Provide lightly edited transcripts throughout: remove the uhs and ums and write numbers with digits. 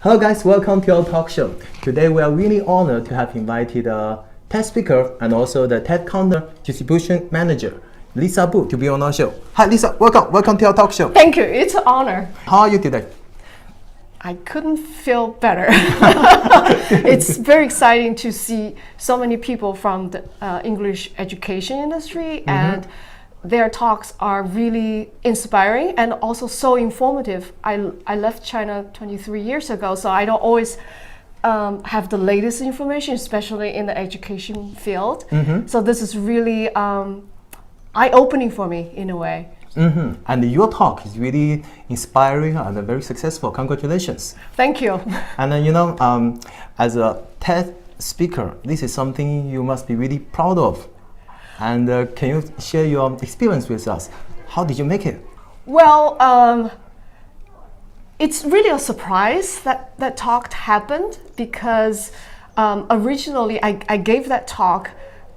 Hello guys, welcome to our talk show. Today we are really honored to have invited a TED speaker and also the TED content distribution manager, Lisa Bu, to be on our show. Hi Lisa, welcome to our talk show. Thank you, it's an honor. How are you today? I couldn't feel better. It's very exciting to see so many people from the English education industry, and their talks are really inspiring and also so informative. I left China 23 years ago, so I don't always have the latest information, especially in the education field. So this is really eye-opening for me in a way. And your talk is really inspiring and very successful. Congratulations. Thank you. And then, as a TED speaker, this is something you must be really proud of. And can you share your experience with us? How did you make it? Well, it's really a surprise that that talk happened because originally I gave that talk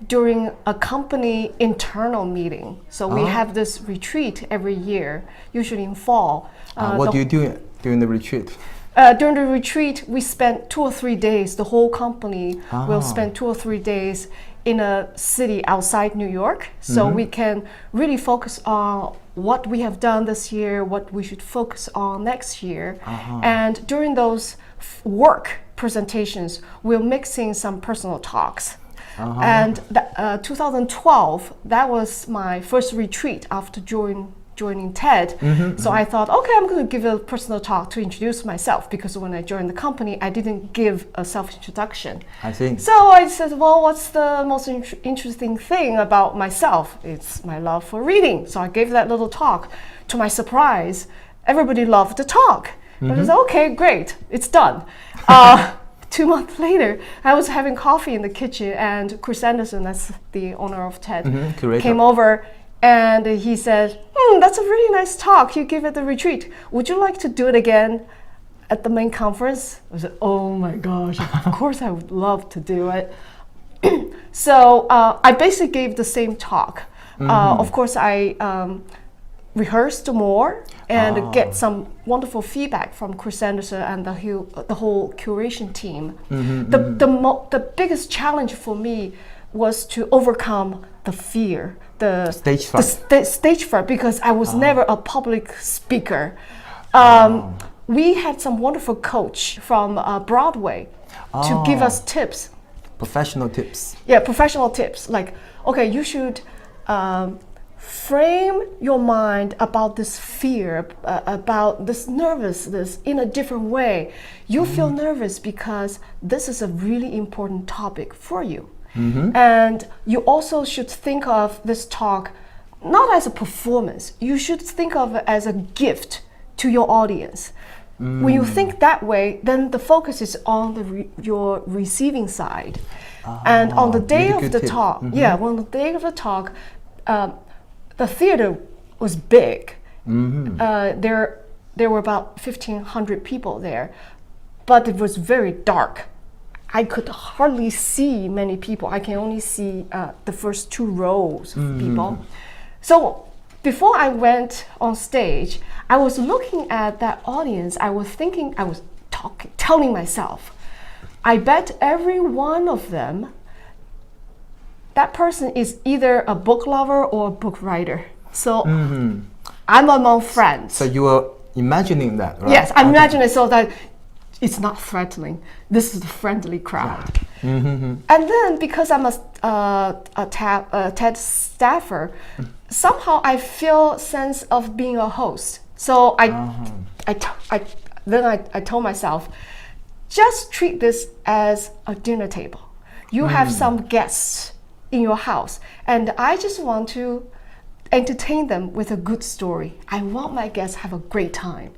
during a company internal meeting. So we have this retreat every year, usually in fall. What do you do during the retreat? During the retreat, we spent 2 or 3 days. The whole company will spend 2 or 3 days in a city outside New York. So we can really focus on what we have done this year, what we should focus on next year. And during those work presentations, we'll mix in some personal talks. And 2012, that was my first retreat after joining TED. So I thought, okay, I'm going to give a personal talk to introduce myself, because when I joined the company, I didn't give a self-introduction. I think. So I said, well, what's the most interesting thing about myself? It's my love for reading. So I gave that little talk. To my surprise, everybody loved the talk. I was like, okay, great, it's done. 2 months later, I was having coffee in the kitchen, and Chris Anderson, that's the owner of TED, came over, and he said, that's a really nice talk you gave at the retreat. Would you like to do it again at the main conference? I said, oh my gosh, of course I would love to do it. So I basically gave the same talk. Of course, I rehearsed more and get some wonderful feedback from Chris Anderson and the whole curation team. The biggest challenge for me was to overcome the fear, the stage fright. Stage fright, because I was never a public speaker. We had some wonderful coach from Broadway to give us tips. Professional tips. Yeah, professional tips. Like, okay, you should frame your mind about this fear, about this nervousness in a different way. You feel nervous because this is a really important topic for you. And you also should think of this talk not as a performance. You should think of it as a gift to your audience. When you think that way, then the focus is on your receiving side. And on the day of the talk, on the day of the talk, the theater was big. There were about 1,500 people there, but it was very dark. I could hardly see many people. I can only see the first 2 rows of people. So before I went on stage, I was looking at that audience. I was thinking, I was telling myself, I bet every one of them, that person is either a book lover or a book writer. So I'm among friends. So you were imagining that, right? Yes, I'm imagining so that it's not threatening. This is a friendly crowd. And then because I'm a TED staffer, somehow I feel a sense of being a host. So I told myself, just treat this as a dinner table. You have some guests in your house, and I just want to entertain them with a good story. I want my guests to have a great time.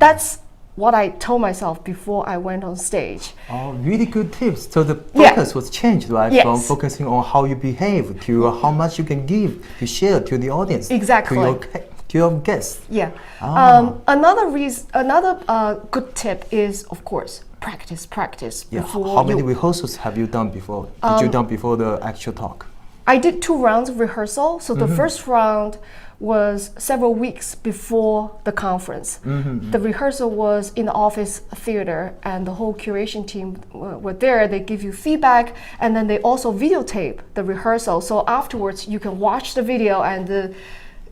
That's what I told myself before I went on stage. Really good tips. So the focus was changed, right? From focusing on how you behave to how much you can give to share to the audience. Exactly. To your guests. Another good tip is, of course, practice. How many rehearsals have you done before? Did you done before the actual talk? I did 2 rounds of rehearsal. So the first round was several weeks before the conference. The rehearsal was in the office theater, and the whole curation team were there. They give you feedback, and then they also videotape the rehearsal. So afterwards, you can watch the video, and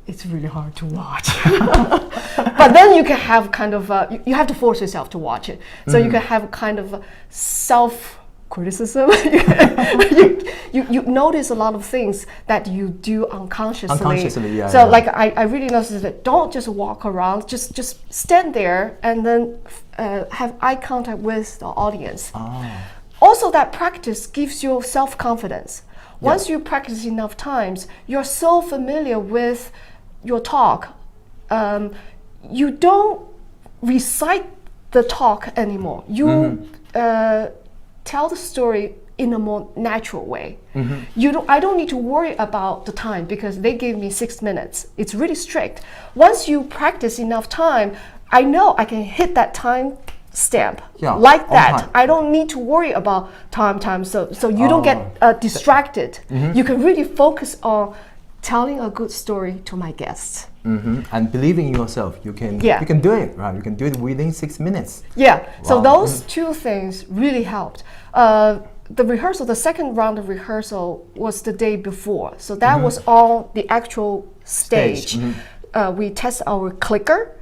it's really hard to watch. But then you can have kind of, you have to force yourself to watch it. So you can have kind of self-criticism. you notice a lot of things that you do unconsciously. So like I really noticed that don't just walk around, just stand there and then have eye contact with the audience. Also, that practice gives you self-confidence. Once you practice enough times, you're so familiar with your talk. You don't recite the talk anymore. You tell the story in a more natural way. I don't need to worry about the time because they gave me 6 minutes. It's really strict. Once you practice enough time, I know I can hit that time stamp like that. I don't need to worry about time. So you don't get distracted. You can really focus on telling a good story to my guests. And believing in yourself, you can do it, right? You can do it within 6 minutes. Yeah. So those 2 things really helped. The rehearsal, the second round of rehearsal was the day before. So that was on the actual stage. We test our clicker.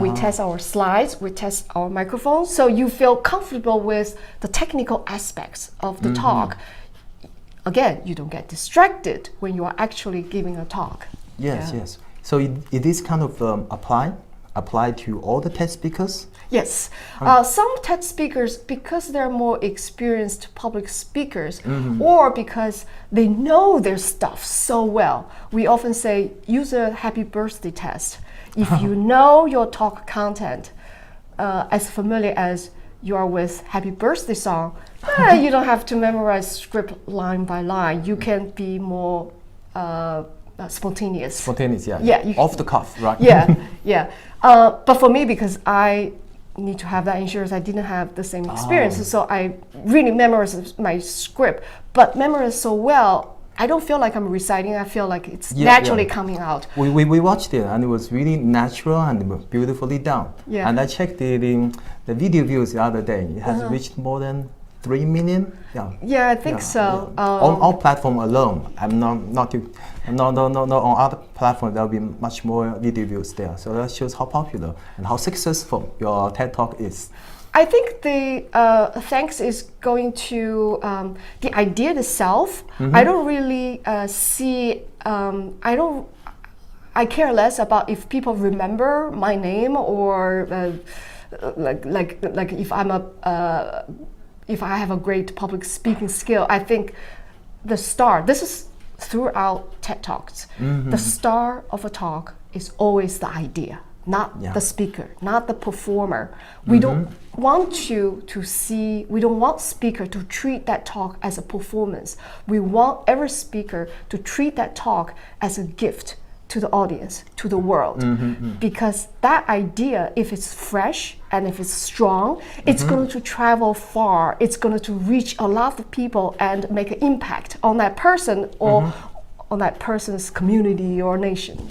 We test our slides, we test our microphones, so you feel comfortable with the technical aspects of the talk. Again, you don't get distracted when you are actually giving a talk. Yes. So it is kind of apply to all the TED speakers? Yes. Some TED speakers, because they're more experienced public speakers, or because they know their stuff so well, we often say, use a happy birthday test. If you know your talk content as familiar as you are with happy birthday song, you don't have to memorize script line by line. You can be more spontaneous. Off the cuff, right? But for me, because I need to have that insurance, I didn't have the same experience, so I really memorized my script, but memorized so well, I don't feel like I'm reciting. I feel like it's naturally coming out. We watched it, and it was really natural and beautifully done. And I checked the video views the other day. It has reached more than 3 million. I think so. On our platform alone, I'm not on other platforms. There will be much more video views there. So that shows how popular and how successful your TED Talk is. I think the thanks is going to the idea itself. I don't really see. I care less about if people remember my name or like if if I have a great public speaking skill. I think the star. This is throughout TED Talks. The star of a talk is always the idea, not the speaker, not the performer. We don't want you to see, we don't want speaker to treat that talk as a performance. We want every speaker to treat that talk as a gift to the audience, to the world. Because that idea, if it's fresh and if it's strong, it's going to travel far. It's going to reach a lot of people and make an impact on that person or on that person's community or nation.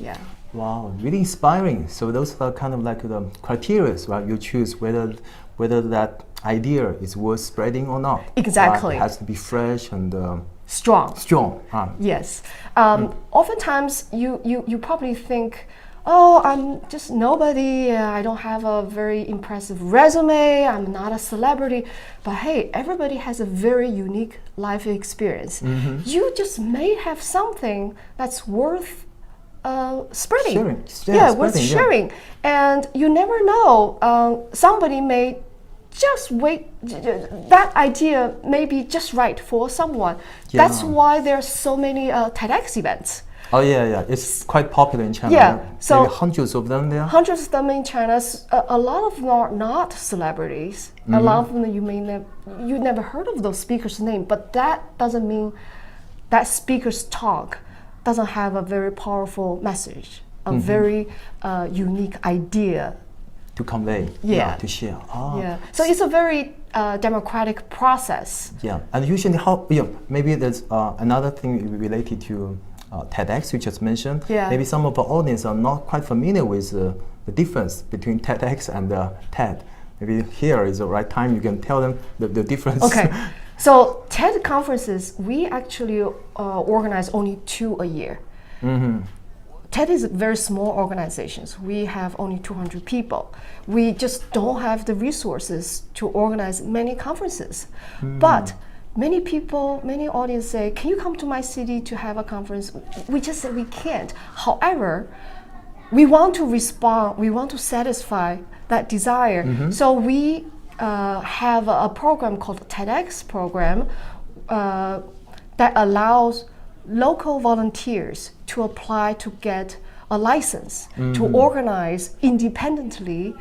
Wow, really inspiring. So those are kind of like the criteria, right? You choose whether that idea is worth spreading or not. Exactly. It has to be fresh and strong. Yes. Oftentimes you probably think, oh, I'm just nobody. I don't have a very impressive resume. I'm not a celebrity. But hey, everybody has a very unique life experience. You just may have something that's worth spreading. Worth sharing. And you never know. Somebody may just wait. That idea may be just right for someone. That's why there are so many TEDx events. It's quite popular in China. So maybe hundreds of them there. Hundreds of them in China. A lot of them are not celebrities. A lot of them you never heard of those speakers' name. But that doesn't mean that speaker's talk doesn't have a very powerful message, a very unique idea to convey, to share. So it's a very democratic process. Yeah, and usually maybe there's another thing related to TEDx you just mentioned. Yeah. Maybe some of the audience are not quite familiar with the difference between TEDx and TED. Maybe here is the right time you can tell them the difference. Okay, so TED conferences, we actually organize only 2 a year. TED is a very small organization. We have only 200 people. We just don't have the resources to organize many conferences. But many people, many audience say, can you come to my city to have a conference? We just say we can't. However, we want to respond, we want to satisfy that desire. So we have a program called the TEDx program that allows local volunteers to apply to get a license to organize independently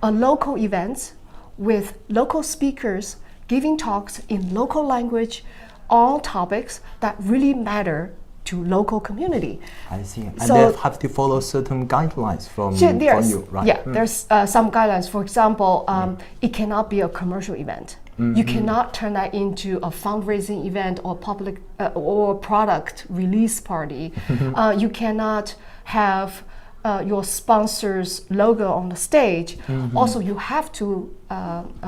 a local events with local speakers giving talks in local language on topics that really matter to local community. I see. And So- they have to follow certain guidelines from There's, you, right? Yeah, there's some guidelines. For example, it cannot be a commercial event. You cannot turn that into a fundraising event or public or product release party. You cannot have your sponsor's logo on the stage. Also, you have to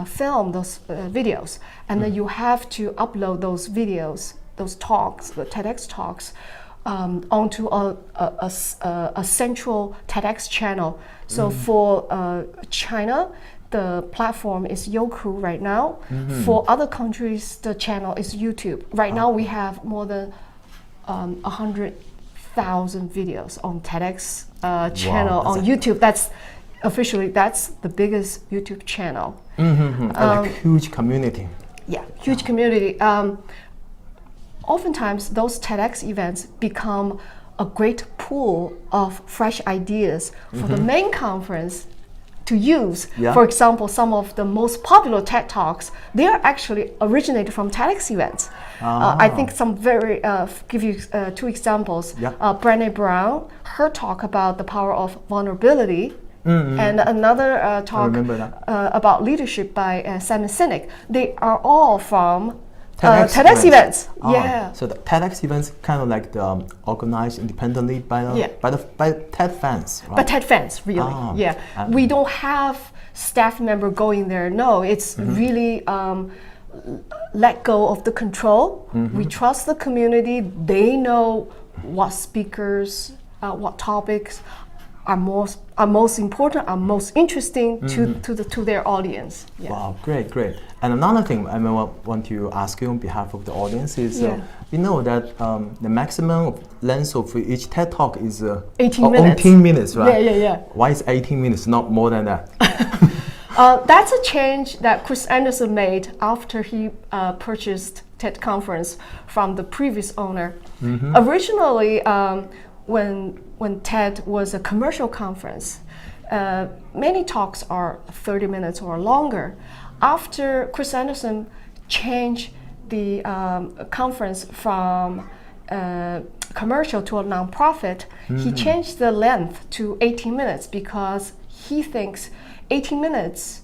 film those videos, and then you have to upload those videos, those talks, the TEDx talks, onto a central TEDx channel. So for China, the platform is Youku right now. For other countries, the channel is YouTube. Right now, we have more than 100,000 videos on TEDx channel Wow, on YouTube. That's officially the biggest YouTube channel. Like huge community. Yeah, huge community. Oftentimes, those TEDx events become a great pool of fresh ideas for the main conference to use. Yeah. For example, some of the most popular TED Talks, they are actually originated from TEDx events. I think some very, give you 2 examples. Yeah. Brené Brown, her talk about the power of vulnerability, and another talk remember that. about leadership by Simon Sinek. They are all from TEDx TEDx events. Ah, Yeah. So the TEDx events kind of like organized independently by TED fans, right? But TED fans, really, Ah, yeah. We don't have staff member going there. No, it's really let go of the control. We trust the community. They know what speakers, what topics are most important, are most interesting to their audience. Yeah. Wow, great. And another thing I want to ask you on behalf of the audience is, we know that the maximum length of each TED Talk is 18 minutes. 18 minutes, right? Yeah. Why is 18 minutes, not more than that? That's a change that Chris Anderson made after he purchased TED Conference from the previous owner. Originally, when TED was a commercial conference, many talks are 30 minutes or longer. After Chris Anderson changed the conference from commercial to a nonprofit, he changed the length to 18 minutes because he thinks 18 minutes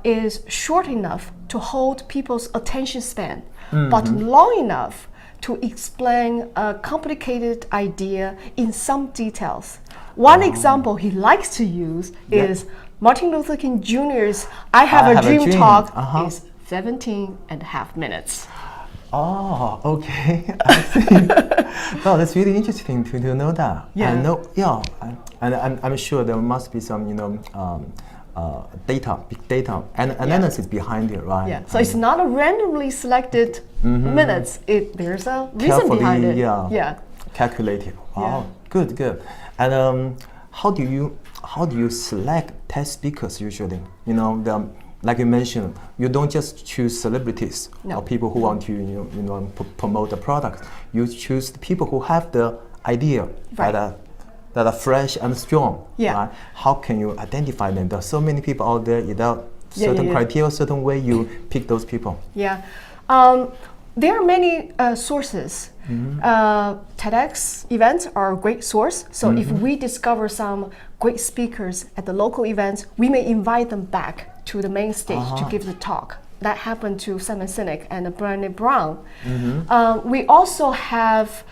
is short enough to hold people's attention span, but long enough to explain a complicated idea in some details. One example he likes to use is Martin Luther King Jr.'s I Have a Dream talk is 17 and a half minutes. Oh, okay. I see. Well, that's really interesting to know that. Yeah. I know, and I'm sure there must be some, big data and analysis behind it, right? Yeah. So it's not a randomly selected minutes. There's a reason behind it. Yeah. Calculated. Wow. Good. And how do you select TED speakers usually? Like you mentioned, you don't just choose celebrities or people who want to promote the product. You choose the people who have the idea that are fresh and strong. Yeah. Right? How can you identify them? There are so many people out there. Without certain criteria, certain way, you pick those people. Yeah. There are many sources. TEDx events are a great source. So if we discover some great speakers at the local events, we may invite them back to the main stage to give the talk. that happened to Simon Sinek and Brené Brown. We also have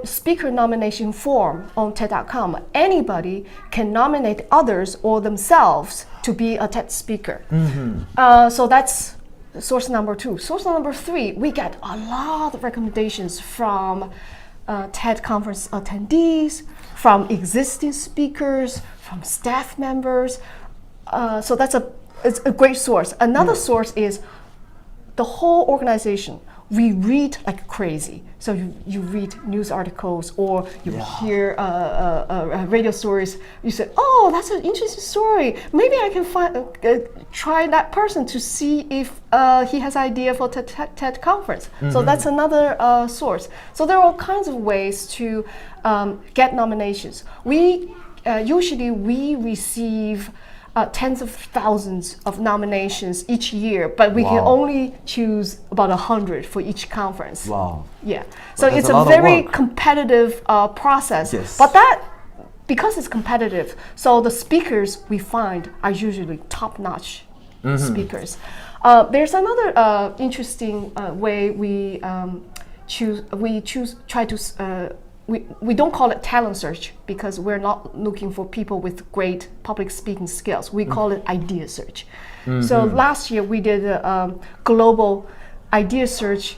speaker nomination form on TED.com. Anybody can nominate others or themselves to be a TED speaker. So that's source number 2. Source number 3, we get a lot of recommendations from TED conference attendees, from existing speakers, from staff members. So it's a great source. Another source is the whole organization. We read like crazy. So you read news articles or you hear radio stories. You say, oh, that's an interesting story. Maybe I can try that person to see if he has idea for TED conference. So that's another source. So there are all kinds of ways to get nominations. Usually we receive tens of thousands of nominations each year, but we can only choose about 100 for each conference. Wow. Yeah. So it's a very competitive process. Yes. But that, because it's competitive, so the speakers we find are usually top-notch speakers. There's another interesting way we don't call it talent search because we're not looking for people with great public speaking skills. We call it idea search. So last year we did a global idea search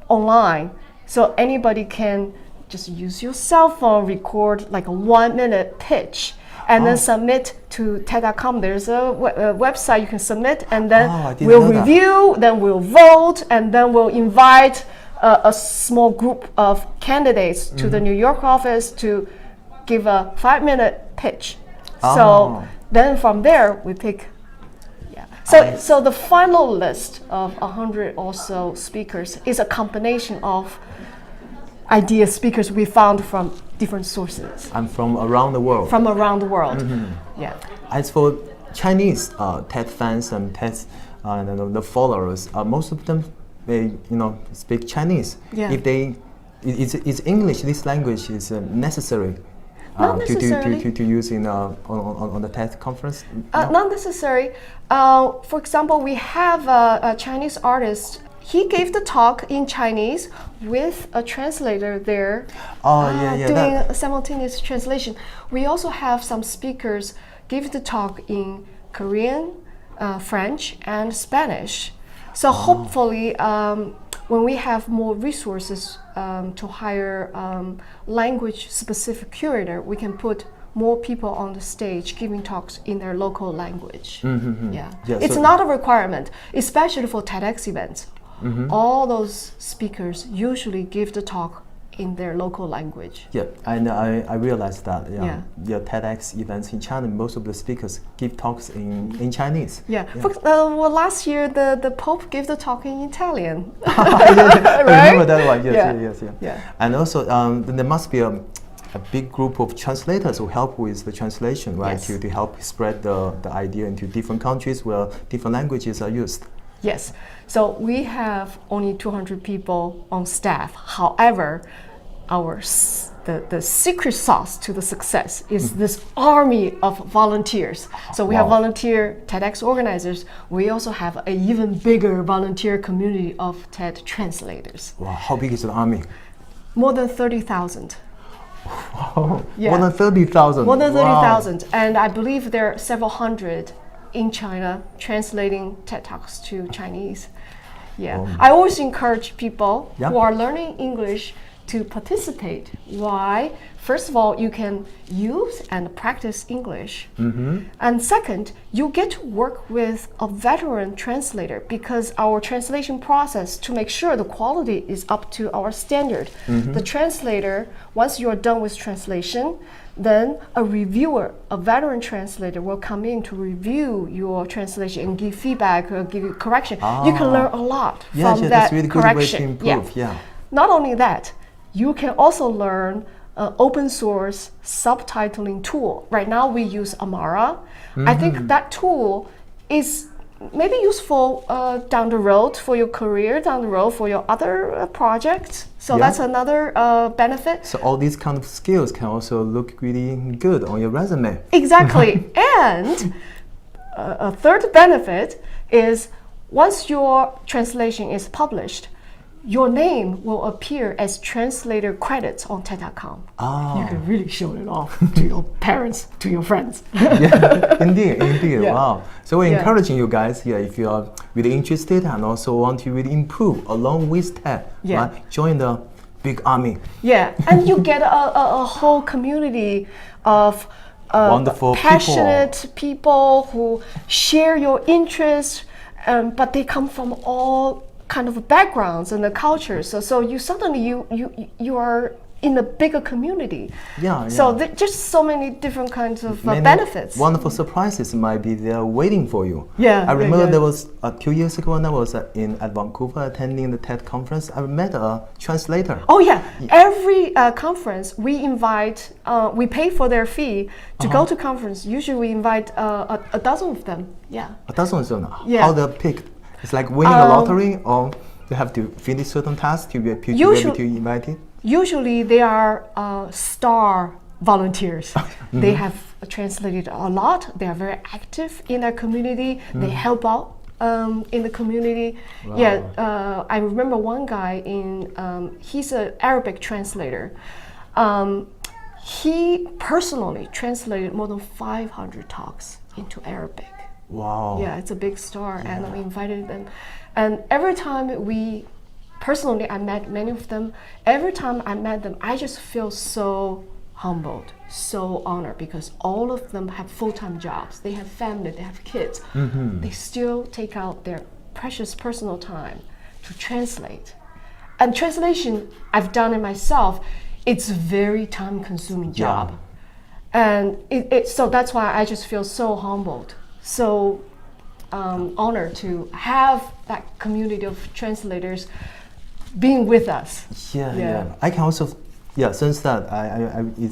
online. So anybody can just use your cell phone, record like a 1-minute pitch, and then submit to TED.com. There's a website you can submit, and then we'll review, then we'll vote, and then we'll invite a small group of candidates to the New York office to give a 5-minute pitch. So then from there we pick. So the final list of 100 or so speakers is a combination of idea speakers we found from different sources. And from around the world. From around the world. Yeah. As for Chinese TED fans and TED the followers, most of them they speak Chinese. Yeah. If they, is English, this language is necessary Not necessarily. to use on the TED conference? Not necessary. For example, we have a Chinese artist. He gave the talk in Chinese with a translator there doing a simultaneous translation. We also have some speakers give the talk in Korean, French, and Spanish. So hopefully, when we have more resources to hire language-specific curator, we can put more people on the stage giving talks in their local language. It's not a requirement, especially for TEDx events. All those speakers usually give the talk in their local language. Yeah, and I realized that the TEDx events in China, most of the speakers give talks in Chinese. Well, last year the Pope gave the talk in Italian. I remember that one. Yes. And also there must be a big group of translators who help with the translation, right? Yes. To help spread the idea into different countries where different languages are used. Yes. So we have only 200 people on staff. However, the secret sauce to the success is this army of volunteers. So we have volunteer TEDx organizers. We also have an even bigger volunteer community of TED translators. Wow, how big is the army? More than 30,000. Wow. More than 30,000. More than 30,000. And I believe there are several hundred in China translating TED Talks to Chinese. I always encourage people who are learning English to participate. Why? First of all, you can use and practice English. And second, you get to work with a veteran translator because our translation process, to make sure the quality is up to our standard, the translator, once you're done with translation, then a reviewer, a veteran translator, will come in to review your translation and give feedback or give you correction. You can learn a lot from that that's really correction. Good way to improve. Not only that, you can also learn an open source subtitling tool. Right now we use Amara. I think that tool is maybe useful down the road for your career, down the road for your other projects. So that's another benefit. So all these kind of skills can also look really good on your resume. Exactly. And a third benefit is once your translation is published, your name will appear as translator credits on TED.com. Ah. You can really show it off to your parents, to your friends. Yeah, indeed. Yeah. Wow. So we're Yeah. encouraging you guys here, if you are really interested and also want to really improve along with TED, Yeah. right? Join the big army. Yeah, and you get a whole community of Wonderful passionate people who share your interests, but they come from all kind of backgrounds and the cultures. So you suddenly you are in a bigger community. Yeah. So just so many different kinds of Many benefits. Wonderful surprises might be there waiting for you. Yeah, I remember yeah. there was 2 years ago when I was at Vancouver attending the TED conference. I met a translator. Oh yeah, every conference we invite, we pay for their fee to go to conference. Usually we invite a dozen of them. Yeah. A dozen of them. Yeah. How they're picked? It's like winning a lottery, or you have to finish certain tasks to be able to be invited? Usually they are star volunteers. They have translated a lot. They are very active in their community. They help out in the community. Wow. Yeah, I remember one guy he's an Arabic translator. He personally translated more than 500 talks into Arabic. Wow. Yeah, it's a big star, and we invited them. And every time personally, I met many of them. Every time I met them, I just feel so humbled, so honored, because all of them have full-time jobs. They have family, they have kids. They still take out their precious personal time to translate. And translation, I've done it myself. It's a very time-consuming job. And so that's why I just feel so humbled, so honored to have that community of translators being with us. Yeah. I can also, since that,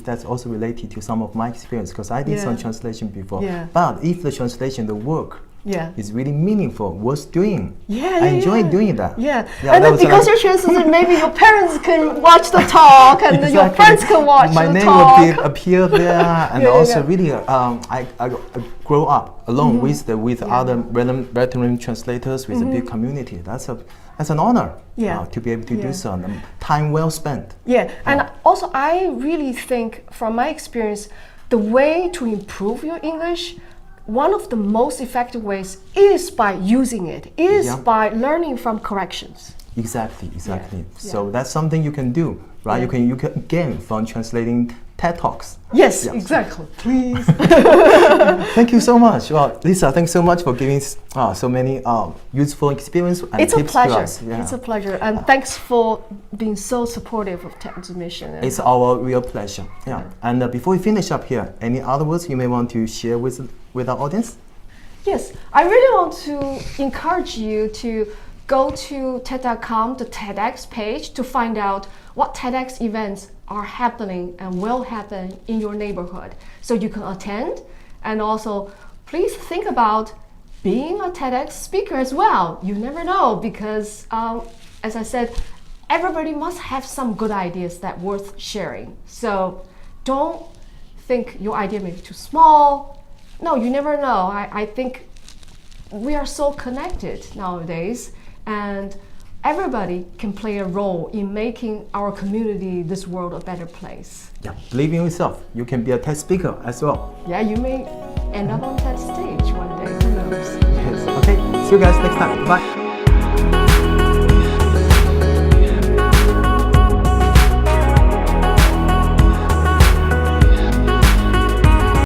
that's also related to some of my experience, because I did some translation before. Yeah. But if the translation, the work, Yeah. is really meaningful, worth doing. Yeah, I enjoy doing that. Yeah, Yeah, and that then was because like- you're translating, maybe your parents can watch the talk, and then your Exactly. friends can watch My the name talk. will appear there, and Yeah, also yeah. really, I grow up along with other veteran translators with a big community. That's an honor. Yeah. To be able to Yeah. do so. And time well spent. Yeah, and also I really think, from my experience, the way to improve your English, one of the most effective ways is by using it, by learning from corrections. Exactly. Yeah. So that's something you can do, right? Yeah. You can gain from translating TED Talks. Yes, Yeah. exactly. Please. Thank you so much. Well, Lisa, thanks so much for giving so many useful experience and It's a tips pleasure. to us. Yeah. It's a pleasure, and thanks for being so supportive of TED's mission. And It's our real pleasure. Yeah. And before we finish up here, any other words you may want to share with our audience? Yes, I really want to encourage you to go to TED.com, the TEDx page, to find out what TEDx events are happening and will happen in your neighborhood, so you can attend. And also, please think about being a TEDx speaker as well. You never know, because as I said, everybody must have some good ideas that worth sharing. So don't think your idea may be too small. No, you never know. I think we are so connected nowadays, and everybody can play a role in making our community, this world, a better place. Yeah. Believe in yourself. You can be a TED speaker as well. Yeah, you may end up on that stage one day, who knows? Yes. Okay. See you guys next time. Bye.